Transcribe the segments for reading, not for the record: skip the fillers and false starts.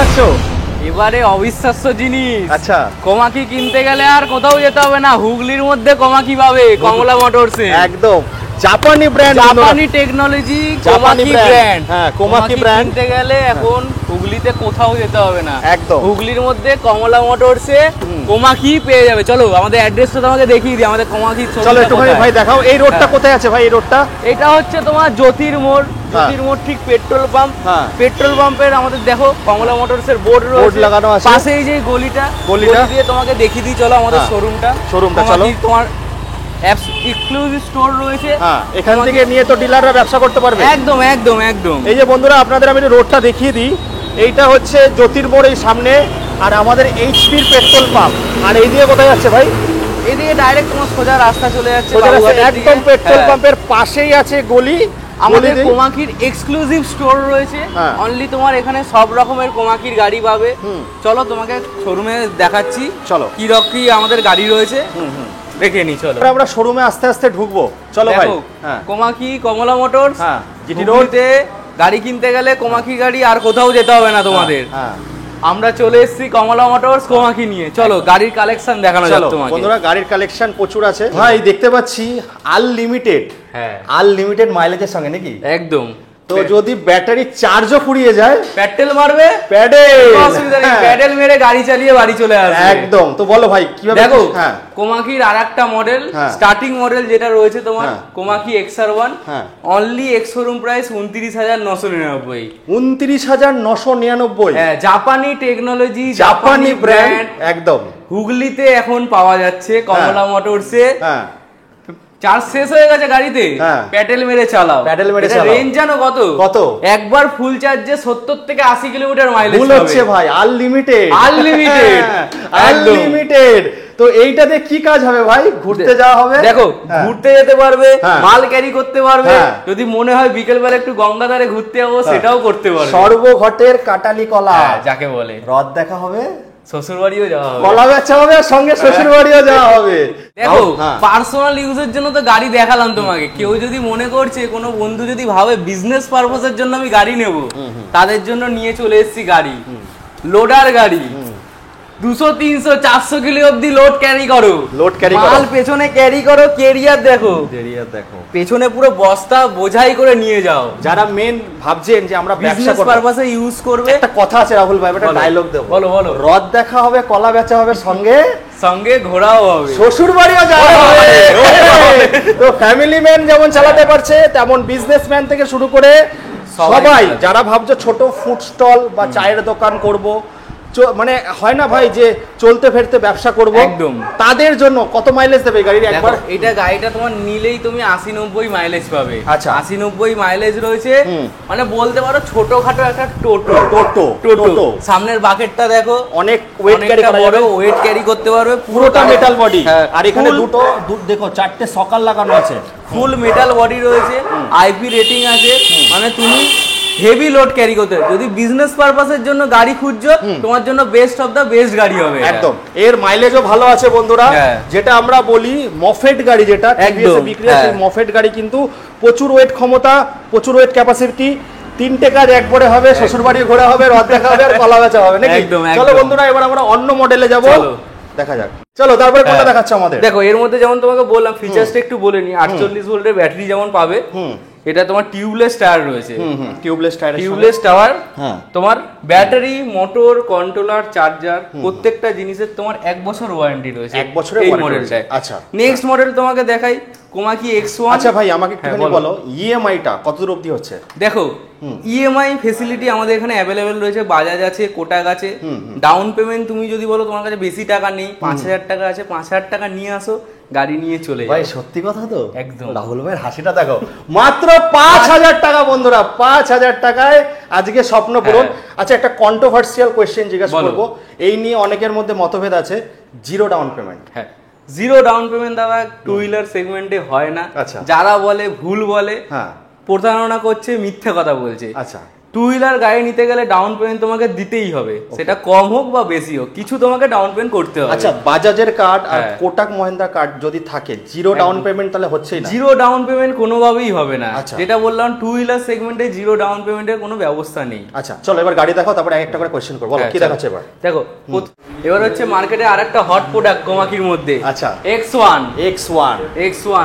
যাচ্ছ? এবারে অবিশ্বাস্য জিনিস। আচ্ছা, কোমাকি কিনতে গেলে আর কোথাও যেতে হবে না, হুগলির মধ্যে কোমাকি পাবে কমলা মোটরসে। একদম জাপানি ব্র্যান্ড, জাপানি টেকনোলজি, কোমাকি ব্র্যান্ড। হ্যাঁ, কোমাকি ব্র্যান্ড কিনতে গেলে এখন হুগলিতে কোথাও যেতে হবে না, একদম হুগলির মধ্যে কমলা মোটরসে কোমাকি পেয়ে যাবে। চলো আমাদের অ্যাড্রেসটা তোমাকে দেখিয়ে দিই, আমাদের কোমাকি। চলো একটুখানি ভাই দেখাও, এই রোডটা কোথায় আছে ভাই? এই রোডটা এটা হচ্ছে তোমার জ্যোতির মোড়, জ্যোতির মোড় ঠিক পেট্রোল পাম্প। পেট্রোল পাম্পের আমাদের দেখো কমলা মোটরসের বোর্ড লাগানো আছে, পাশেই যে গলিটা দিয়ে তোমাকে দেখিয়ে দিই। চলো আমাদের শোরুমটা চলো। তোমার এক্সক্লুসিভ স্টোর রয়েছে, এখান থেকে নিয়ে তো ডিলাররা ব্যবসা করতে পারবে। একদম একদম একদম। এই যে বন্ধুরা আপনাদের আমি রোডটা দেখিয়ে দিই, এইটা হচ্ছে জ্যোতির্মোড় এই সামনে, আর আমাদের এইচপির পেট্রোল পাম্প। আর এই দিয়ে কোথায় যাচ্ছে ভাই? এদিকে ডাইরেক্ট তোমার সোজা রাস্তা চলে যাচ্ছে, একদম পেট্রোল পাম্পের পাশেই আছে গলি। আমাদের কোমাকির এক্সক্লুসিভ স্টোর রয়েছে, অনলি তোমার এখানে সব রকমের কোমাকির গাড়ি পাবে। চলো তোমাকে শোরুমে দেখাচ্ছি, চলো কি রকম আমাদের গাড়ি রয়েছে দেখে নি। চলো আমরা শোরুমে আস্তে আস্তে ঢুকবো। চলো ভাই, কোমাকি কমলা মোটরস জিটি রোডে গাড়ি কিনতে গেলে কোমাকি গাড়ি আর কোথাও যেতে হবে না তোমাদের। আমরা চলে এসেছি কমলা মোটরস কোমাকি নিয়ে। চলো গাড়ির কালেকশন দেখানো যাক তোমাকে। বন্ধুরা গাড়ির কালেকশন প্রচুর আছে ভাই, দেখতে পাচ্ছি আনলিমিটেড। হ্যাঁ, আনলিমিটেড মাইলেজের সঙ্গে নাকি? একদম। তো যদি ব্যাটারি চার্জও ফুরিয়ে যায়, প্যাডেল মারবে, প্যাডেল মেরে গাড়ি চালিয়ে বাড়ি চলে আসবে একদম। তো বলো ভাই কিভাবে? দেখো কোমাকির আরেকটা মডেল, স্টার্টিং মডেল যেটা রয়েছে তোমার Komaki XR1, only ex showroom price 29,999। 29,999। হ্যাঁ, জাপানি টেকনোলজি, জাপানি ব্র্যান্ড, একদম। হুগলিতে এখন পাওয়া যাচ্ছে কমলা মোটরসে। চার্জ শেষ হয়ে গেছে গাড়িতে, প্যাডেল মেরে চালাও। রেঞ্জ জানো কত? কত? একবার ফুল চার্জে 70 থেকে 80 কিলোমিটার মাইলেজ পাবে। হচ্ছে ভাই আনলিমিটেড, আনলিমিটেড, আনলিমিটেড। তো এইটাতে কি কাজ হবে ভাই? ঘুরতে যাওয়া হবে, দেখো ঘুরতে যেতে পারবে, মাল ক্যারি করতে পারবে। যদি মনে হয় বিকেল বেলা একটু গঙ্গাধারে ঘুরতে যাবো, সেটাও করতে পারবে। সর্বঘটের কাটালি কলা যাকে বলে, হ্রদ দেখা হবে, শ্বশুর বাড়িও যাওয়া হবে, কলা বেচা হবে, আর সঙ্গে শ্বশুর বাড়িও যাওয়া হবে। দেখো পার্সোনাল ইউজের জন্য তো গাড়ি দেখালাম তোমাকে। কেউ যদি মনে করছে, কোনো বন্ধু যদি ভাবে বিজনেস পারপাসের জন্য আমি গাড়ি নেব, তাদের জন্য নিয়ে চলে এসেছি গাড়ি, লোডার গাড়ি। 200, 300, 400 কিলো অব্দি লোড ক্যারি করো, মাল পেছনে ক্যারি করো। ক্যারিয়ার দেখো, পেছনে পুরো বস্তা বোঝাই করে নিয়ে যাও। যারা মেন ভাবছেন যে আমরা বিজনেস পারপাসে ইউজ করবে, একটা কথা আছে রাহুল ভাই, একটা ডায়লগ দেবো। বলো বলো। হ্রদ দেখা হবে, কলা বেচা হবে, সঙ্গে সঙ্গে ঘোরাও হবে, শ্বশুর বাড়িও যাওয়া হবে। তো ফ্যামিলি ম্যান যেমন চালাতে পারছে, তেমন বিজনেসম্যান থেকে শুরু করে সবাই যারা ভাবছে ছোট ফুড স্টল বা চায়ের দোকান করব, মানে হয় না ভাই যে চলতে ফেরতে ব্যবসা করব, একদম তাদের জন্য কত মাইলেজ দেবে গাড়ির? একবার এটা গাড়িটা তোমার নিলেই তুমি 80-90 মাইলেজ পাবে। আচ্ছা, 80-90 মাইলেজ রয়েছে, মানে বলতে পারো ছোটখাটো একটা টোটো। সামনের বাকেটটা দেখো, অনেক ওয়েট ক্যারি করা যাবে, ওয়েট ক্যারি করতে পারবে, পুরোটা মেটাল বডি। আর এখানে দুটো দেখো 4টে সকাল লাগানো আছে, ফুল মেটাল বডি রয়েছে, আইপি রেটিং আছে। মানে তুমি হেভি লোড ক্যারি করতে, যদি বিজনেস পারপাসের জন্য গাড়ি খুঁজছো, তোমার জন্য বেস্ট অফ দা বেস্ট গাড়ি হবে একদম। এর মাইলেজও ভালো আছে বন্ধুরা, যেটা আমরা বলি মফেট গাড়ি, যেটা টিভিএস বিক্রি হয়, সেই মফেট গাড়ি কিন্তু প্রচুর ওয়েট ক্ষমতা, প্রচুর ওয়েট ক্যাপাসিটি। 3টে কাজ একবারে হবে, শ্বশুর বাড়ি ঘোরা হবে, হ্রদ দেখা হবে, আর কলা বেচা হবে নাকি? চলো বন্ধুরা এবার আমরা অন্য মডেলে যাব, দেখা যাক। চলো তারপরে কোনটা দেখাচ্ছ আমাদের? দেখো এর মধ্যে যেমন তোমাকে বললাম, ফিচারসটা একটু বলে নি। 48 ভোল্টের ব্যাটারি যেমন পাবে, এটা তোমার টিউবলেস টায়ার রয়েছে, টিউবলেস টায়ার। তোমার ব্যাটারি, মোটর, কন্ট্রোলার, চার্জার, প্রত্যেকটা জিনিসের তোমার 1 বছর ওয়ারেন্টি রয়েছে। 1 বছরের এই মডেলটায়। আচ্ছা, নেক্সট মডেল তোমাকে দেখাই, কোমাকি X1। আচ্ছা ভাই আমাকে একটুখানি বলো ইএমআইটা কত দূর অবধি হচ্ছে? দেখো ইএমআই ফেসিলিটি আমাদের এখানে অ্যাভেলেবেল রয়েছে, বাজাজ আছে, কোটাক আছে। ডাউন পেমেন্ট তুমি যদি বলো তোমার কাছে বেশি টাকা নেই, 5,000 টাকা আছে, 5,000 টাকা নিয়ে আসো, গাড়ি নিয়ে চলে যাও। ভাই সত্যি কথা তো? একদম। রাহুল ভাইয়ের হাসিটা দেখো, মাত্র 5,000 টাকা বন্ধুরা, 5,000 টাকায় আজকে স্বপ্ন পূরণ। আচ্ছা একটা কন্ট্রোভার্সিয়াল কোয়েশ্চেন জিজ্ঞাসা করবো, এই নিয়ে অনেকের মধ্যে মতভেদ আছে, জিরো ডাউন পেমেন্ট। হ্যাঁ, জিরো ডাউন পেমেন্ট দাদা টু হুইলার সেগমেন্টে হয় না। আচ্ছা, যারা বলে ভুল বলে, প্রতারণা করছে, মিথ্যে কথা বলছে। আচ্ছা, টু হুইলার গাড়ি নিতে গেলে ডাউন পেমেন্ট তোমাকে দিতেই হবে, সেটা কম হোক বা বেশি হোক, কিছু তোমাকে ডাউন পেমেন্ট করতে হবে। আচ্ছা, বাজাজের কার্ড আর কোটাক মহিন্দ্রা কার্ড যদি থাকে, জিরো ডাউন পেমেন্ট তাহলে হচ্ছেই না? জিরো ডাউন পেমেন্ট কোনোভাবেই হবে না। যেটা বললাম টু হুইলার সেগমেন্টে জিরো ডাউন পেমেন্টের কোনো ব্যবস্থা নেই। আচ্ছা চলো এবার গাড়ি দেখাও, তারপর একটা করে কোশ্চেন করব। বলো কি দেখাচ্ছে এবার? দেখো এবার হচ্ছে মার্কেটে আরেকটা হট প্রোডাক্ট কোমাকির মধ্যে। আচ্ছা, X1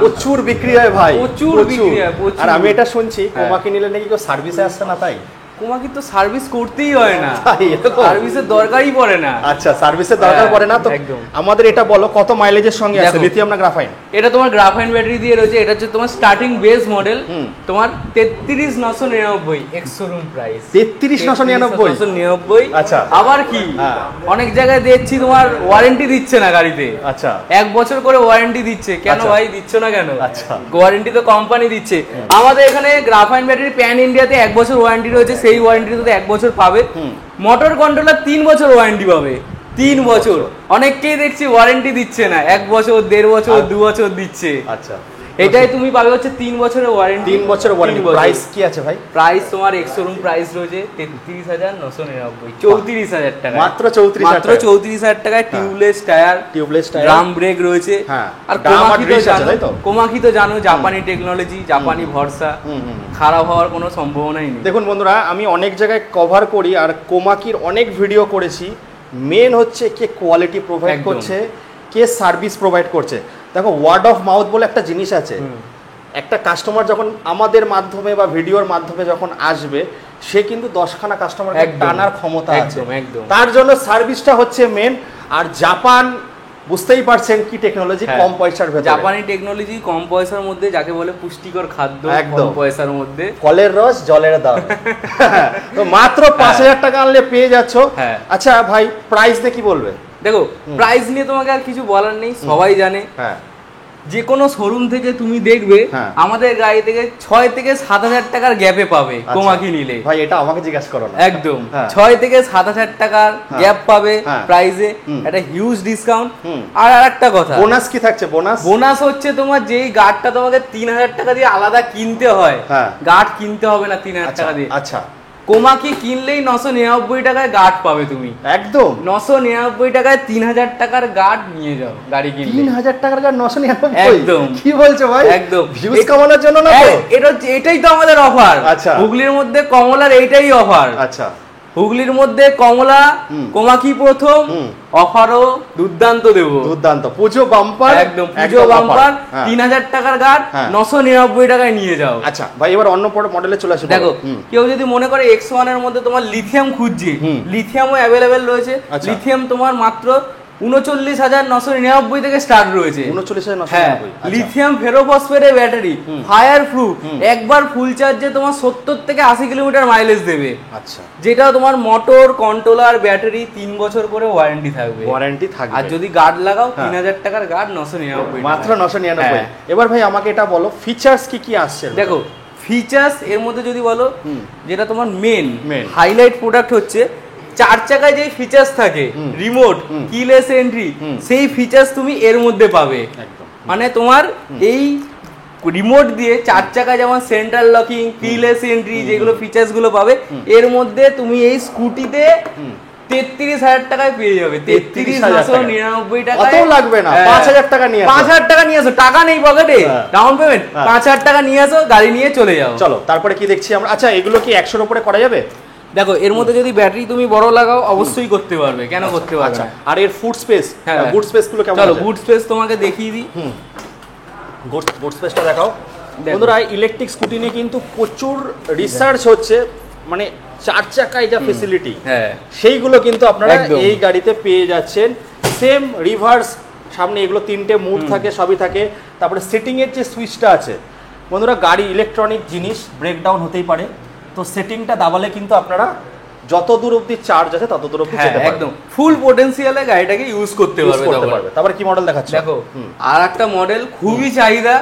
প্রচুর বিক্রি হয় ভাই, প্রচুর বিক্রি হয়। আর আমি এটা শুনছি কোমাকি নিলে নাকি কেউ সার্ভিসে আসছে না, তাই? কোমাকি তো সার্ভিস করতেই হয় না, সার্ভিসের দরকারই পড়ে না। আচ্ছা, সার্ভিসের দরকার পড়ে না। তো আমাদের এটা বলো কত মাইলেজের সঙ্গে আছে লিথিয়াম না গ্রাফাইন? এটা তোমার গ্রাফাইন ব্যাটারি দিয়ে রয়েছে। এটা হচ্ছে তোমার স্টার্টিং বেস মডেল, তোমার ৩৩,৯৯৯ এক্স শোরুম প্রাইস। ৩৩,৯৯৯? আচ্ছা, আবার কি অনেক জায়গায় দেখছি তোমার ওয়ারেন্টি দিচ্ছে না গাড়িতে। আচ্ছা, 1 বছর করে ওয়ারেন্টি দিচ্ছে, কেন ভাই দিচ্ছ না কেন? আচ্ছা, ওয়ারেন্টি তো কোম্পানি দিচ্ছে। আমাদের এখানে গ্রাফাইন ব্যাটারি প্যান ইন্ডিয়াতে 1 বছর ওয়ারেন্টি রয়েছে, সেই ওয়ারেন্টিতে 1 বছর পাবে। মোটর কন্ট্রোলার 3 বছর ওয়ারেন্টি পাবে, 3 বছর। অনেককেই দেখছি ওয়ারেন্টি দিচ্ছে না, 1 বছর, 1.5 বছর, 2 বছর দিচ্ছে। আচ্ছা, এটাই তুমি পাবে হচ্ছে 3 বছরের ওয়ারেন্টি। 3 বছরের ওয়ারেন্টি। প্রাইস কি আছে ভাই? প্রাইস তোমার এক্স শোরুম প্রাইস রয়েছে ৩৩,৯৯৯, ৩৪,০০০ টাকা, মাত্র ৩৪,০০০ টাকায়। টিউবলেস টায়ার, ড্রাম ব্রেক রয়েছে। আর কোমাকি তো জানো জাপানি টেকনোলজি, জাপানি ভরসা, খারাপ হওয়ার কোনো সম্ভাবনাই নেই। দেখুন বন্ধুরা, আমি অনেক জায়গায় কভার করি আর কোমাকির অনেক ভিডিও করেছি। মেন হচ্ছে কে কোয়ালিটি প্রোভাইড করছে, কে সার্ভিস প্রোভাইড করছে। দেখো, ওয়ার্ড অফ মাউথ বলে একটা জিনিস আছে। একটা কাস্টমার যখন আমাদের মাধ্যমে বা ভিডিওর মাধ্যমে যখন আসবে, সে কিন্তু 10খানা কাস্টমারকে টানার ক্ষমতা আছে। তার জন্য সার্ভিসটা হচ্ছে মেন। আর জাপান বুঝতেই পারছেন কি টেকনোলজি, কম পয়সার ভেতরে। জাপানি টেকনোলজি, কম পয়সার মধ্যে, যাকে বলে পুষ্টিকর খাদ্য, কম পয়সার মধ্যে, কলের রস জলের দাম। তো মাত্র 5,000 টাকা আনলে পেয়ে যাচ্ছ। আচ্ছা ভাই, প্রাইস দিয়ে কি বলবে? দেখো, প্রাইস নিয়ে তোমাকে আর কিছু বলার নেই, সবাই জানে। যে কোনো শোরুম থেকে তুমি দেখবে আমাদের গাড়ি থেকে 6 থেকে 7,000 টাকার গ্যাপে পাবে কোমাকি নিলে। ভাই এটা আমাকে জিজ্ঞাসা করো না। একদম 6 থেকে 7,000 টাকার গ্যাপ পাবে প্রাইসে, একটা হিউজ ডিসকাউন্ট। আর আরেকটা কথা, বোনাস কি থাকছে? বোনাস হচ্ছে তোমার যেই গার্ডটা তোমাকে 3,000 টাকা দিয়ে আলাদা কিনতে হয়, গার্ড কিনতে হবে না 3,000 টাকা দিয়ে। আচ্ছা, কোমাকি কিনলেই 999 টাকায় গার্ড পাবে তুমি। একদম 999 টাকায় 3,000 টাকার গার্ড নিয়ে যাও গাড়ি কিনলে। 3,000 টাকার গার্ড 999? একদম। কি বলছো ভাই? একদম। ভিউজ কামানোর জন্য না তো? এটাই তো আমাদের অফার। আচ্ছা, হুগলির মধ্যে কমলার এইটাই অফার। আচ্ছা, হুগলির মধ্যে কমলা, কোমাকি প্রথম, অফারও দুর্দান্ত দেবো। দুর্দান্ত পুজো বাম্পার, একদম পুজো বাম্পার। 3,000 টাকার গার্ড 999 টাকায় নিয়ে যাও। আচ্ছা ভাই, এবার অন্য মডেলে চলে আসে। দেখো, কেউ যদি মনে করে X1 এর মধ্যে তোমার লিথিয়াম খুঁজছে, লিথিয়ামও অ্যাভেলেবেল রয়েছে। লিথিয়াম তোমার মাত্র 39,999 থেকে স্টার্ট রয়েছে। 39,999। লিথিয়াম ফেরোফসফেটের ব্যাটারি, ফায়ার প্রুফ, একবার ফুল চার্জে তোমার 70 থেকে 80 কিলোমিটার মাইলেজ দেবে। আচ্ছা, যেটা তোমার মোটর কন্ট্রোলার ব্যাটারি 3 বছর করে ওয়ারেন্টি থাকবে। আর যদি গার্ড লাগাও 3,000 টাকার গার্ড 999, মাত্র 999। এবার ভাই আমাকে এটা বলো, ফিচার্স কি কি আসছে? দেখো, ফিচার্স এর মধ্যে যদি বলো, যেটা তোমার মেন হাইলাইট প্রোডাক্ট হচ্ছে 4 চাকায় যে ফিচার্স থাকে, রিমোট, কিলেস এন্ট্রি, সেই ফিচার্স তুমি এর মধ্যে পাবে। মানে তোমার এই রিমোট দিয়ে 4 চাকায় যেমন সেন্ট্রাল লকিং, কিলেস এন্ট্রি, যেগুলো ফিচার্স গুলো পাবে, এর মধ্যে তুমি এই স্কুটিতে 33,000 টাকায় পেয়ে যাবে। 33,999 টাকা। অত লাগবে না, 5,000 টাকা নিয়ে আসো। 5,000 টাকা নিয়ে আসো, টাকা নেই পকেটে, ডাউন পেমেন্ট 5,000 টাকা নিয়ে আসো, গাড়ি নিয়ে চলে যাও। চলো তারপরে কি দেখছি আমরা। আচ্ছা, এগুলো কি 100-র উপরে করা যাবে? দেখো, এর মধ্যে যদি ব্যাটারি তুমি বড় লাগাও অবশ্যই করতে পারবে, কেন করতে পারবে না। আর এর ফুড স্পেস, বুট স্পেস গুলো কেমন? চলো বুট স্পেস তোমাকে দেখিয়ে দিই। বুট স্পেসটা দেখাও। বন্ধুরা, ইলেকট্রিক স্কুটি নিয়ে কিন্তু প্রচুর রিসার্চ হচ্ছে। মানে 4 চাকায় যা ফেসিলিটি, সেইগুলো কিন্তু আপনারা এই গাড়িতে পেয়ে যাচ্ছেন। সেম রিভার্স, সামনে এগুলো 3টে মুড থাকে, সবই থাকে। তারপরে সেটিং এর যে সুইচটা আছে, বন্ধুরা গাড়ি ইলেকট্রনিক জিনিস, ব্রেকডাউন হতেই পারে। তো সেটিংটা দাবালে কিন্তু আপনারা যত দূর অবধি চার্জ আছে তত দূর অবধি যেতে পারবে। একদম ফুল পটেনশিয়ালে গাড়িটাকে ইউজ করতে পারবে। তারপরে কি মডেল দেখাচ্ছ? দেখো, আর একটা মডেল খুবই চাহিদা,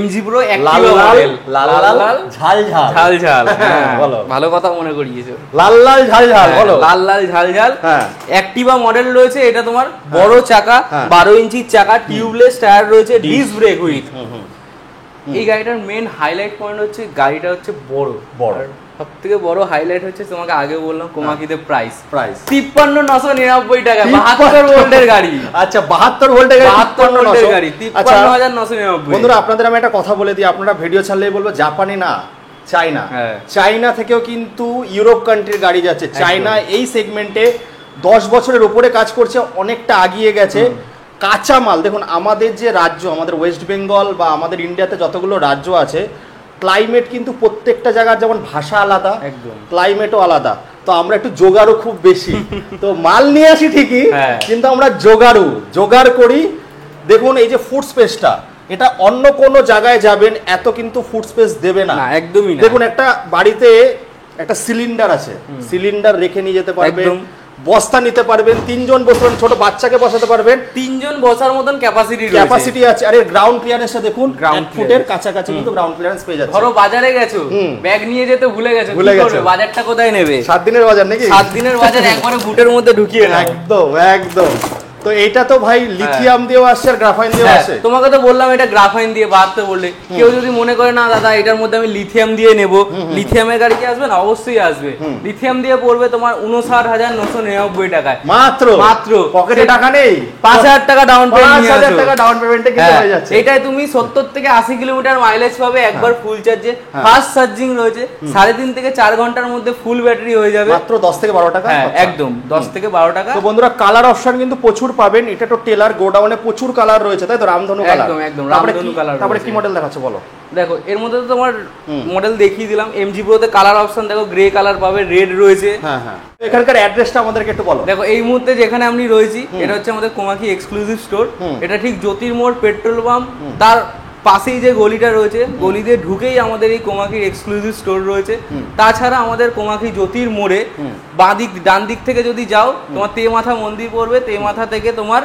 MG Pro অ্যাক্টিভা মডেল। লাল লাল ঝাল ঝাল ঝাল ঝাল। বলো, ভালো কথা মনে করিয়েছো। লাল লাল ঝাল ঝাল, বলো। লাল লাল ঝাল ঝাল অ্যাক্টিভা মডেল রয়েছে। এটা তোমার বড় চাকা, 12 ইঞ্চির চাকা, টিউবলেস টায়ার রয়েছে, ডিস্ক ব্রেক উইথ। এই গাড়িটার মেন হাইলাইট পয়েন্ট হচ্ছে গাড়িটা হচ্ছে বড়। সব থেকে বড় হাইলাইট হচ্ছে তোমাকে আগে বললাম কোমাকিতে প্রাইস প্রাইস 53,999 টাকা 72 ভোল্টের গাড়ি। আচ্ছা 72 ভোল্টের গাড়ি 72 ভোল্টের গাড়ি 53,999। বন্ধুরা আপনাদের আমি একটা কথা বলে দিই, আপনারা ভিডিও ছাড়লেই বলবো জাপানি না চাইনা, চাইনা থেকেও কিন্তু ইউরোপ কান্ট্রির গাড়ি যাচ্ছে। চাইনা এই সেগমেন্টে 10 বছরের উপরে কাজ করছে, অনেকটা আগিয়ে গেছে। কাঁচা মাল দেখুন, আমাদের যে রাজ্য, আমাদের ওয়েস্ট বেঙ্গল বা আমাদের ইন্ডিয়াতে যতগুলো রাজ্য আছে, ক্লাইমেট কিন্তু প্রত্যেকটা জায়গার যেমন ভাষা আলাদা, ক্লাইমেটও আলাদা, তো আমরা একটু জোগাড়ও খুব বেশি। তো মাল নিয়ে আসি ঠিকই, কিন্তু আমরা জোগাড় করি। দেখুন এই যে ফুড স্পেসটা, এটা অন্য কোনো জায়গায় যাবেন এত কিন্তু ফুড স্পেস দেবে না, একদমই না। দেখুন একটা বাড়িতে একটা সিলিন্ডার আছে, সিলিন্ডার রেখে নিয়ে যেতে পারবেন, বস্তা নিতে পারবেন, 3 জন বসবেন, ছোট বাচ্চাকে বসাতে পারবেন, 3 জন বসার মতন ক্যাপাসিটি আছে। আরে গ্রাউন্ড ক্লিয়ারেন্সটা দেখুন, 1 ফুটের কাছাকাছি কিন্তু গ্রাউন্ড ক্লিয়ারেন্স পেয়ে যাচ্ছে। ধরো বাজারে গেছো, ব্যাগ নিয়ে যেতে ভুলে গেছো, বাজারটা কোথায় নেবে? 7 দিনের বাজার নাকি? 7 দিনের বাজার একবারে বুটের মধ্যে ঢুকিয়ে নাও। একদম। তো এটা তো ভাই লিথিয়াম দিয়েও আসছে আর গ্রাফাইন দিয়েও আসছে। তোমাকে তো বললাম এটা গ্রাফাইন দিয়ে বাড়তে বললে, কেউ যদি মনে করে না দাদা এটার মধ্যে আমি লিথিয়াম দিয়ে নেব, লিথিয়ামের গাড়ি কি আসবে না? অবশ্যই আসবে। লিথিয়াম দিয়ে পড়বে তোমার 59,999 টাকায় মাত্র। পকেটে টাকা নেই, 5,000 টাকা ডাউন পেমেন্ট, 5,000 টাকা ডাউন পেমেন্টে কিন্তু হয়ে যাচ্ছে। এটাই তুমি 70 থেকে 80 কিলোমিটার মাইলেজ পাবে একবার ফুল চার্জে। ফাস্ট চার্জিং রয়েছে, 3.5 থেকে 4 ঘন্টার মধ্যে ফুল ব্যাটারি হয়ে যাবে মাত্র 10 থেকে 12 টাকা। একদম 10 থেকে 12 টাকা। তো বন্ধুরা কালার অপশন কিন্তু প্রচুর পাবেন। এটা তো টেলার গোডাউনে প্রচুর কালার রয়েছে, তাই তো? রামধনু কালার, একদম রামধনু কালার। তারপরে কি মডেল দেখাচ্ছ বলো? দেখো এর মধ্যে তো তোমার মডেল দেখিয়ে দিলাম। এমজি প্রোতে কালার অপশন দেখো, গ্রে কালার পাবে, রেড রয়েছে। এখানকার অ্যাড্রেসটা আমাদেরকে একটু বলো। দেখো এই মুহূর্তে যেখানে আমি রয়েছি, এটা হচ্ছে আমাদের কোমাকি এক্সক্লুসিভ স্টোর। এটা ঠিক জ্যোতির্মোড় পেট্রোল পাম্প তার পাশেই যে গলিটা রয়েছে, গলি দিয়ে ঢুকেই আমাদের এই কোমাকির এক্সক্লুসিভ স্টোর রয়েছে। তাছাড়া আমাদের কোমাকি জ্যোতির মোড়ে ডান দিক থেকে যদি যাও, তোমার তেমাথা মন্দির পড়বে, তেমাথা থেকে তোমার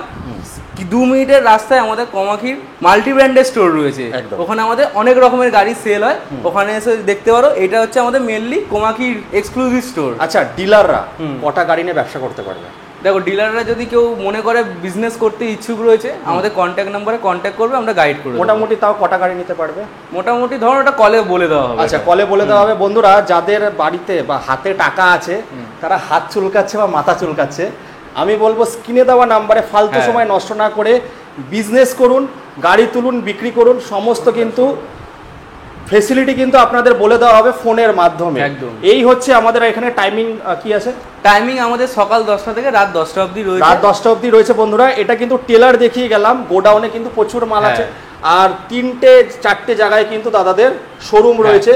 2 মিনিটের রাস্তায় আমাদের কোমাকির মাল্টি ব্র্যান্ডের স্টোর রয়েছে। ওখানে আমাদের অনেক রকমের গাড়ি সেল হয়, ওখানে এসে দেখতে পারো। এটা হচ্ছে আমাদের মেনলি কোমাকির এক্সক্লুসিভ স্টোর। আচ্ছা, ডিলাররা কটা গাড়ি নিয়ে ব্যবসা করতে পারবে? দেখো ডিলাররা যদি কেউ মনে করে বিজনেস করতে ইচ্ছুক রয়েছে, আমাদের কন্ট্যাক্ট নাম্বারে কন্ট্যাক্ট করবে, আমরা গাইড করব। মোটামুটি তাও কটা গাড়ি নিতে পারবে? মোটামুটি ধরো এটা কলে বলে দেওয়া হবে। আচ্ছা, কলে বলে দেওয়া হবে। বন্ধুরা যাদের বাড়িতে বা হাতে টাকা আছে, তারা হাত চুলকাচ্ছে বা মাথা চুলকাচ্ছে, আমি বলবো স্ক্রিনে দেওয়া নাম্বারে ফালতু সময় নষ্ট না করে বিজনেস করুন, গাড়ি তুলুন, বিক্রি করুন, সমস্ত কিন্তু ফেসিলিটি কিন্তু আপনাদের বলে দেওয়া হবে ফোনের মাধ্যমে। এই হচ্ছে আমাদের এখানে টাইমিং কি আছে? টাইমিং আমাদের সকাল 10টা থেকে রাত 10টা অবধি রয়েছে। রাত 10টা অবধি রয়েছে বন্ধুরা। এটা কিন্তু টেলার দেখিয়ে গেলাম, গোডাউনে কিন্তু প্রচুর মাল আছে, আর 3-4টে জায়গায় কিন্তু দাদাদের শোরুম রয়েছে।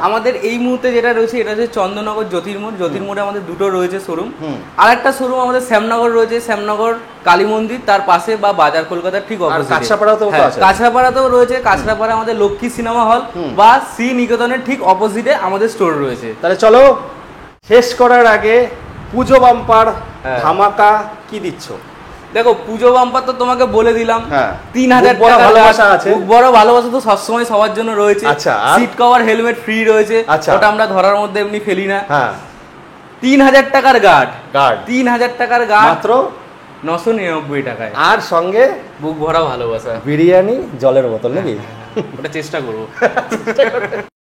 আমাদের এই মুহূর্তে যেটা রয়েছে এটা হচ্ছে চন্দননগর জ্যোতির্মোড়। জ্যোতির্মোড়ে আমাদের দুটো রয়েছে শোরুম। আর একটা শোরুম আমাদের শ্যামনগর রয়েছে, শ্যামনগর কালী মন্দির তার পাশে বা বাজার কলকাতার ঠিক অপোজিটে। কাছড়াপাড়াতেও রয়েছে। কাছড়াপাড়া আমাদের লক্ষ্মী সিনেমা হল বা শ্রী নিকেতনের ঠিক অপোজিটে আমাদের স্টোর রয়েছে। তাহলে চলো শেষ করার আগে পুজো বাম্পার ধামাকা কি দিচ্ছ? দেখো পুজো বাম্পার তো তোমাকে বলে দিলাম, 3,000 টাকা ভালোবাসা আছে। বড় ভালোবাসা তো সবসময় সবার জন্য রয়েছে। সিট কভার হেলমেট ফ্রি রয়েছে, ওটা আমরা ধরার মধ্যে এমনি ফেলি না। 3,000 টাকার গার্ড, 3,000 টাকার গার্ড মাত্র 999 টাকায়, আর সঙ্গে বুক ভরা ভালোবাসা, বিরিয়ানি, জলের বোতল নাকি? ওটা চেষ্টা করবো।